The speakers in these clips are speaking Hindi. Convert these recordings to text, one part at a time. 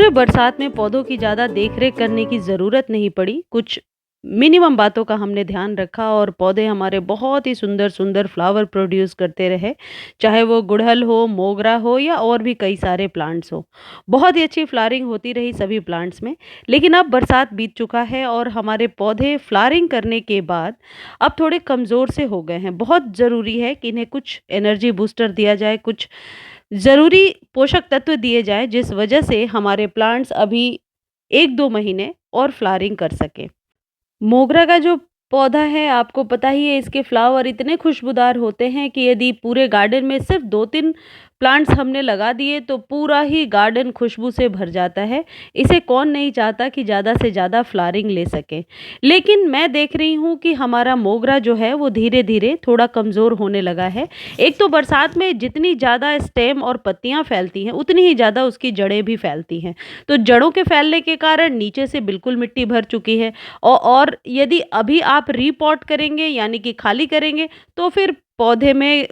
पूरे बरसात में पौधों की ज़्यादा देख-रेख करने की ज़रूरत नहीं पड़ी। कुछ मिनिमम बातों का हमने ध्यान रखा और पौधे हमारे बहुत ही सुंदर-सुंदर फ्लावर प्रोड्यूस करते रहे। चाहे वो गुड़हल हो, मोगरा हो या और भी कई सारे प्लांट्स हो। बहुत ही अच्छी फ्लावरिंग होती रही सभी प्लांट्स में। लेकिन अब बरसात बीत चुका है और हमारे पौधे फ्लावरिंग करने के बाद अब थोड़े कमज़ोर से हो गए हैं। बहुत ज़रूरी है कि इन्हें कुछ एनर्जी बूस्टर दिया जाए, कुछ ज़रूरी पोषक तत्व दिए जाएँ जिस वजह से हमारे प्लांट्स अभी 1-2 महीने और फ्लावरिंग कर सकें। मोगरा का जो पौधा है आपको पता ही है, इसके फ्लावर इतने खुशबूदार होते हैं कि यदि पूरे गार्डन में सिर्फ 2-3 प्लांट्स हमने लगा दिए तो पूरा ही गार्डन खुशबू से भर जाता है। इसे कौन नहीं चाहता कि ज़्यादा से ज़्यादा फ्लावरिंग ले सके। लेकिन मैं देख रही हूँ कि हमारा मोगरा जो है वो धीरे-धीरे थोड़ा कमज़ोर होने लगा है। एक तो बरसात में जितनी ज़्यादा स्टेम और पत्तियाँ फैलती हैं उतनी ही ज़्यादा उसकी जड़ें भी फैलती हैं। तो जड़ों के फैलने के कारण नीचे से बिल्कुल मिट्टी भर चुकी है। और यदि अभी आप रीपॉट करेंगे यानी कि खाली करेंगे तो फिर पौधे में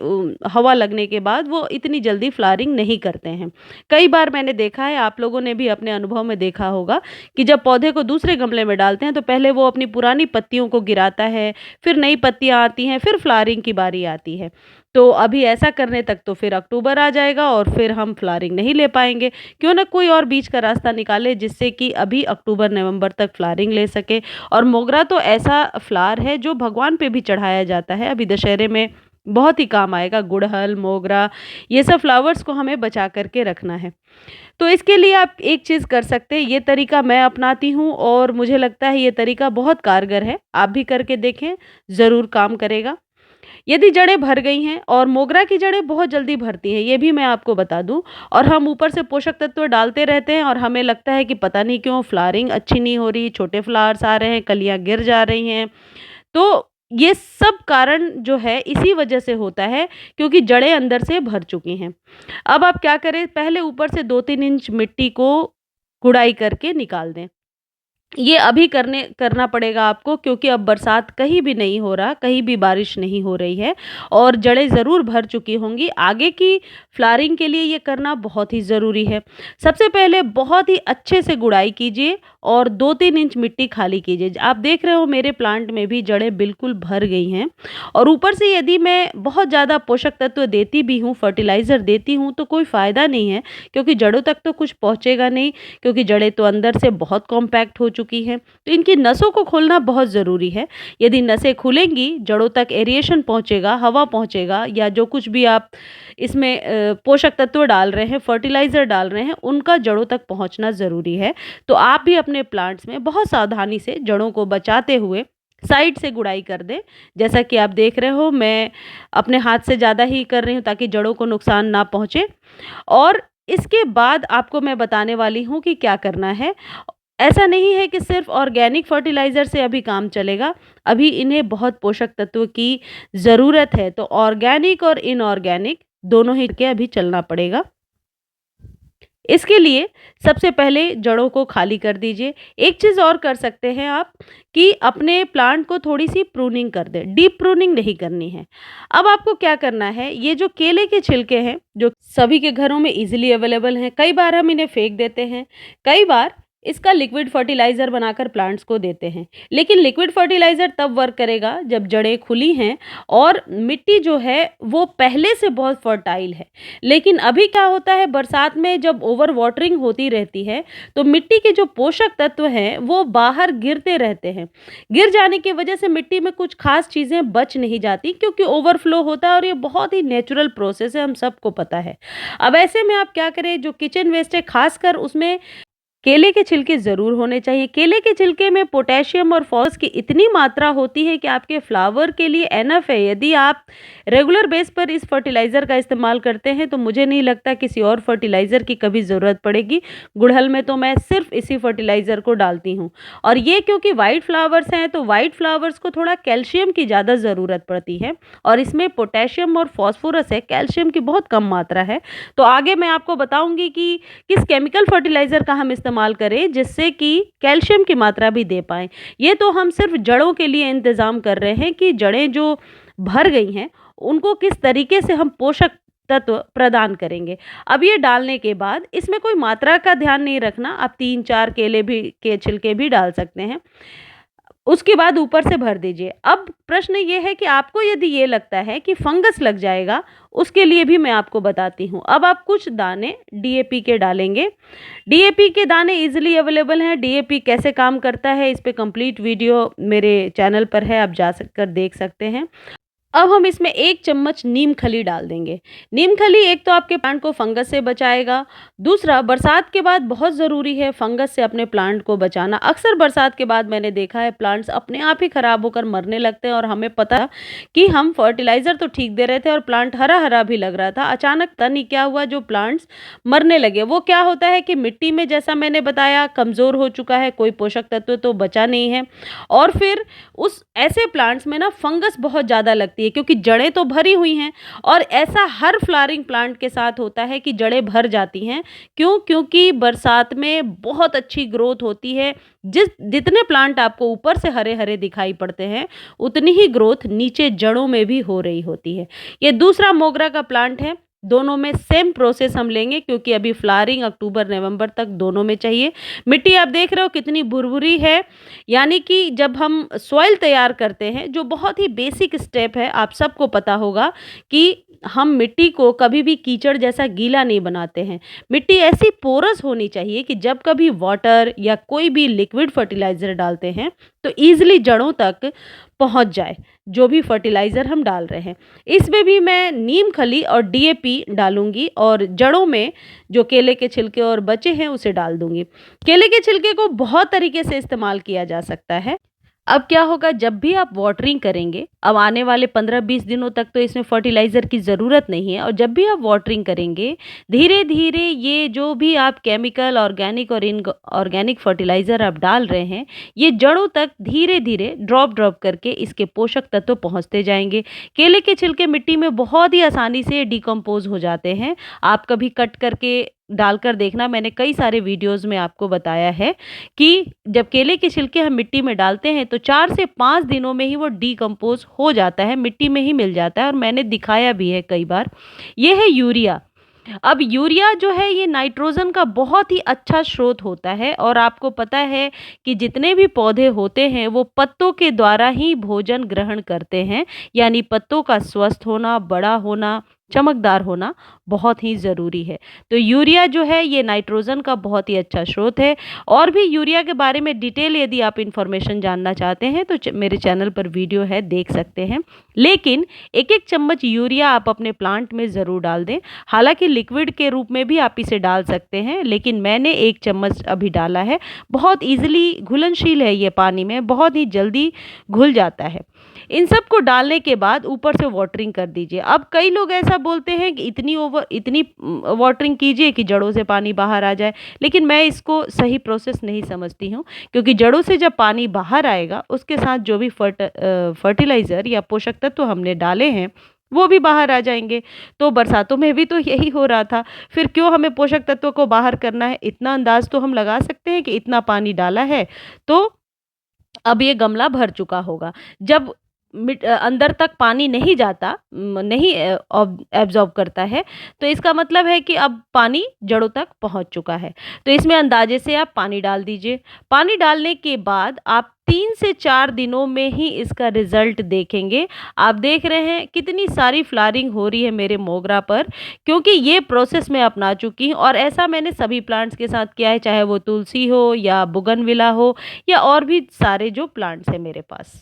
हवा लगने के बाद वो इतनी जल्दी फ्लावरिंग नहीं करते हैं। कई बार मैंने देखा है, आप लोगों ने भी अपने अनुभव में देखा होगा कि जब पौधे को दूसरे गमले में डालते हैं तो पहले वो अपनी पुरानी पत्तियों को गिराता है, फिर नई पत्तियाँ आती हैं, फिर फ्लावरिंग की बारी आती है। तो अभी ऐसा करने तक तो फिर अक्टूबर आ जाएगा और फिर हम फ्लावरिंग नहीं ले पाएँगे। क्यों ना कोई और बीच का रास्ता निकालें जिससे कि अभी अक्टूबर-नवंबर तक फ्लावरिंग ले सके। और मोगरा तो ऐसा फ्लावर है जो भगवान पे भी चढ़ाया जाता है। अभी दशहरे में बहुत ही काम आएगा। गुड़हल, मोगरा, ये सब फ्लावर्स को हमें बचा कर के रखना है। तो इसके लिए आप एक चीज़ कर सकते हैं, ये तरीका मैं अपनाती हूँ और मुझे लगता है ये तरीका बहुत कारगर है। आप भी करके देखें, ज़रूर काम करेगा। यदि जड़ें भर गई हैं, और मोगरा की जड़ें बहुत जल्दी भरती हैं, ये भी मैं आपको बता दूँ, और हम ऊपर से पोषक तत्व डालते रहते हैं और हमें लगता है कि पता नहीं क्यों फ्लावरिंग अच्छी नहीं हो रही, छोटे फ्लावर्स आ रहे हैं, कलियाँ गिर जा रही हैं। तो ये सब कारण जो है इसी वजह से होता है, क्योंकि जड़ें अंदर से भर चुकी हैं। अब आप क्या करें, पहले ऊपर से 2-3 इंच मिट्टी को गुड़ाई करके निकाल दें। ये अभी करना पड़ेगा आपको, क्योंकि अब बरसात कहीं भी नहीं हो रहा, कहीं भी बारिश नहीं हो रही है और जड़ें ज़रूर भर चुकी होंगी। आगे की फ्लावरिंग के लिए ये करना बहुत ही ज़रूरी है। सबसे पहले बहुत ही अच्छे से गुड़ाई कीजिए और 2-3 इंच मिट्टी खाली कीजिए। आप देख रहे हो मेरे प्लांट में भी जड़ें बिल्कुल भर गई हैं। और ऊपर से यदि मैं बहुत ज़्यादा पोषक तत्व देती भी हूँ, फर्टिलाइज़र देती हूँ, तो कोई फ़ायदा नहीं है, क्योंकि जड़ों तक तो कुछ पहुँचेगा नहीं, क्योंकि जड़ें तो अंदर से बहुत कॉम्पैक्ट हो चुकी हैं। तो इनकी नसों को खोलना बहुत ज़रूरी है। यदि नसें खुलेंगी, जड़ों तक एरिएशन पहुँचेगा, हवा पहुँचेगा, या जो कुछ भी आप इसमें पोषक तत्व डाल रहे हैं, फर्टिलाइज़र डाल रहे हैं, उनका जड़ों तक पहुँचना ज़रूरी है। तो आप भी अपने प्लांट्स में बहुत सावधानी से जड़ों को बचाते हुए साइड से गुड़ाई कर दें। जैसा कि आप देख रहे हो, मैं अपने हाथ से ज़्यादा ही कर रही हूँ ताकि जड़ों को नुकसान ना पहुँचे। और इसके बाद आपको मैं बताने वाली हूँ कि क्या करना है। ऐसा नहीं है कि सिर्फ ऑर्गेनिक फर्टिलाइज़र से अभी काम चलेगा, अभी इन्हें बहुत पोषक तत्व की ज़रूरत है। तो ऑर्गेनिक और इनऑर्गेनिक दोनों ही के अभी चलना पड़ेगा। इसके लिए सबसे पहले जड़ों को खाली कर दीजिए। एक चीज़ और कर सकते हैं आप, कि अपने प्लांट को थोड़ी-सी प्रूनिंग कर दें, डीप प्रूनिंग नहीं करनी है। अब आपको क्या करना है, ये जो केले के छिलके हैं, जो सभी के घरों में ईज़िली अवेलेबल हैं, कई बार हम इन्हें फेंक देते हैं, कई बार इसका लिक्विड फर्टिलाइज़र बनाकर प्लांट्स को देते हैं। लेकिन लिक्विड फर्टिलाइज़र तब वर्क करेगा जब जड़ें खुली हैं और मिट्टी जो है वो पहले से बहुत फर्टाइल है। लेकिन अभी क्या होता है, बरसात में जब ओवर वाटरिंग होती रहती है तो मिट्टी के जो पोषक तत्व हैं वो बाहर गिरते रहते हैं। गिर जाने की वजह से मिट्टी में कुछ खास चीज़ें बच नहीं जाती, क्योंकि ओवरफ्लो होता है और ये बहुत ही नेचुरल प्रोसेस है, हम सबको पता है। अब ऐसे में आप क्या करें, जो किचन वेस्ट है खासकर उसमें केले के छिलके ज़रूर होने चाहिए। केले के छिलके में पोटेशियम और फॉस्फोरस की इतनी मात्रा होती है कि आपके फ्लावर के लिए एनफ है। यदि आप रेगुलर बेस पर इस फर्टिलाइज़र का इस्तेमाल करते हैं तो मुझे नहीं लगता किसी और फर्टिलाइज़र की कभी ज़रूरत पड़ेगी। गुड़हल में तो मैं सिर्फ इसी फर्टिलाइज़र को डालती हूँ। और ये क्योंकि वाइट फ्लावर्स हैं तो वाइट फ्लावर्स को थोड़ा कैल्शियम की ज़्यादा ज़रूरत पड़ती है, और इसमें पोटेशियम और फॉस्फोरस है, कैल्शियम की बहुत कम मात्रा है। तो आगे मैं आपको बताऊँगी कि किस केमिकल फर्टिलाइज़र का हम इस्तेमाल करें जिससे कि कैल्शियम की मात्रा भी दे पाएँ। ये तो हम सिर्फ जड़ों के लिए इंतज़ाम कर रहे हैं कि जड़ें जो भर गई हैं, उनको किस तरीके से हम पोषक तत्व प्रदान करेंगे। अब ये डालने के बाद इसमें कोई मात्रा का ध्यान नहीं रखना, आप 3-4 केले भी के छिलके भी डाल सकते हैं। उसके बाद ऊपर से भर दीजिए। अब प्रश्न ये है कि आपको यदि ये लगता है कि फंगस लग जाएगा, उसके लिए भी मैं आपको बताती हूँ। अब आप कुछ दाने डीएपी के डालेंगे। डीएपी के दाने ईज़िली अवेलेबल हैं। डीएपी कैसे काम करता है, इस पे कंप्लीट वीडियो मेरे चैनल पर है, आप जा कर देख सकते हैं। अब हम इसमें 1 चम्मच नीम खली डाल देंगे। नीम खली एक तो आपके प्लांट को फंगस से बचाएगा, दूसरा बरसात के बाद बहुत ज़रूरी है फंगस से अपने प्लांट को बचाना। अक्सर बरसात के बाद मैंने देखा है प्लांट्स अपने आप ही खराब होकर मरने लगते हैं और हमें पता कि हम फर्टिलाइज़र तो ठीक दे रहे थे और प्लांट हरा-हरा भी लग रहा था। अचानक पता नहीं क्या हुआ, जो प्लांट्स मरने लगे। वो क्या होता है कि मिट्टी में, जैसा मैंने बताया, कमज़ोर हो चुका है, कोई पोषक तत्व तो बचा नहीं है और फिर उस ऐसे प्लांट्स में ना फंगस बहुत ज़्यादा लगती है क्योंकि जड़ें तो भरी हुई हैं। और ऐसा हर फ्लावरिंग प्लांट के साथ होता है कि जड़ें भर जाती हैं। क्यों? क्योंकि बरसात में बहुत अच्छी ग्रोथ होती है। जितने प्लांट आपको ऊपर से हरे हरे दिखाई पड़ते हैं, उतनी ही ग्रोथ नीचे जड़ों में भी हो रही होती है। ये दूसरा मोगरा का प्लांट है। दोनों में सेम प्रोसेस हम लेंगे क्योंकि अभी फ्लावरिंग अक्टूबर नवंबर तक दोनों में चाहिए। मिट्टी आप देख रहे हो कितनी भुरभुरी है, यानी कि जब हम सॉइल तैयार करते हैं, जो बहुत ही बेसिक स्टेप है, आप सबको पता होगा कि हम मिट्टी को कभी भी कीचड़ जैसा गीला नहीं बनाते हैं। मिट्टी ऐसी पोरस होनी चाहिए कि जब कभी वाटर या कोई भी लिक्विड फर्टिलाइज़र डालते हैं तो ईज़िली जड़ों तक पहुंच जाए जो भी फर्टिलाइज़र हम डाल रहे हैं। इसमें भी मैं नीम खली और डीएपी डालूंगी और जड़ों में जो केले के छिलके और बचे हैं उसे डाल दूंगी। केले के छिलके को बहुत तरीके से इस्तेमाल किया जा सकता है। अब क्या होगा, जब भी आप वाटरिंग करेंगे, अब आने वाले 15-20 दिनों तक तो इसमें फर्टिलाइज़र की ज़रूरत नहीं है, और जब भी आप वाटरिंग करेंगे, धीरे धीरे ये जो भी आप केमिकल, ऑर्गेनिक और इनऑर्गेनिक फर्टिलाइज़र आप डाल रहे हैं, ये जड़ों तक धीरे धीरे ड्रॉप ड्रॉप करके इसके पोषक तत्व पहुँचते जाएंगे। केले के छिलके मिट्टी में बहुत ही आसानी से डिकम्पोज हो जाते हैं। आप कभी कट करके डालकर देखना, मैंने कई सारे वीडियोस में आपको बताया है कि जब केले के छिलके हम मिट्टी में डालते हैं तो 4 से 5 दिनों में ही वो डिकम्पोज हो जाता है, मिट्टी में ही मिल जाता है, और मैंने दिखाया भी है कई बार। ये है यूरिया। अब यूरिया जो है ये नाइट्रोजन का बहुत ही अच्छा स्रोत होता है, और आपको पता है कि जितने भी पौधे होते हैं वो पत्तों के द्वारा ही भोजन ग्रहण करते हैं, यानी पत्तों का स्वस्थ होना, बड़ा होना, चमकदार होना बहुत ही ज़रूरी है। तो यूरिया जो है ये नाइट्रोजन का बहुत ही अच्छा स्रोत है। और भी यूरिया के बारे में डिटेल यदि आप इन्फॉर्मेशन जानना चाहते हैं तो मेरे चैनल पर वीडियो है, देख सकते हैं। लेकिन 1-1 चम्मच यूरिया आप अपने प्लांट में ज़रूर डाल दें। हालांकि लिक्विड के रूप में भी आप इसे डाल सकते हैं, लेकिन मैंने 1 चम्मच अभी डाला है। बहुत ईजिली घुलनशील है ये, पानी में बहुत ही जल्दी घुल जाता है। इन सब को डालने के बाद ऊपर से वाटरिंग कर दीजिए। अब कई लोग ऐसा बोलते हैं कि इतनी वाटरिंग कीजिए कि जड़ों से पानी बाहर आ जाए, लेकिन मैं इसको सही प्रोसेस नहीं समझती हूँ, क्योंकि जड़ों से जब पानी बाहर आएगा उसके साथ जो भी फर्टिलाइज़र या पोषक तत्व हमने डाले हैं वो भी बाहर आ जाएंगे। तो बरसातों में भी तो यही हो रहा था, फिर क्यों हमें पोषक तत्वों को बाहर करना है? इतना अंदाज तो हम लगा सकते हैं कि इतना पानी डाला है तो अब ये गमला भर चुका होगा। जब अंदर तक पानी नहीं जाता, नहीं एब्जॉर्ब करता है, तो इसका मतलब है कि अब पानी जड़ों तक पहुंच चुका है। तो इसमें अंदाजे से आप पानी डाल दीजिए। पानी डालने के बाद आप 3 से 4 दिनों में ही इसका रिजल्ट देखेंगे। आप देख रहे हैं कितनी सारी फ्लावरिंग हो रही है मेरे मोगरा पर, क्योंकि ये प्रोसेस मैं अपना चुकी हूँ और ऐसा मैंने सभी प्लांट्स के साथ किया है, चाहे वो तुलसी हो या बुगनविला हो या और भी सारे जो प्लांट्स हैं मेरे पास।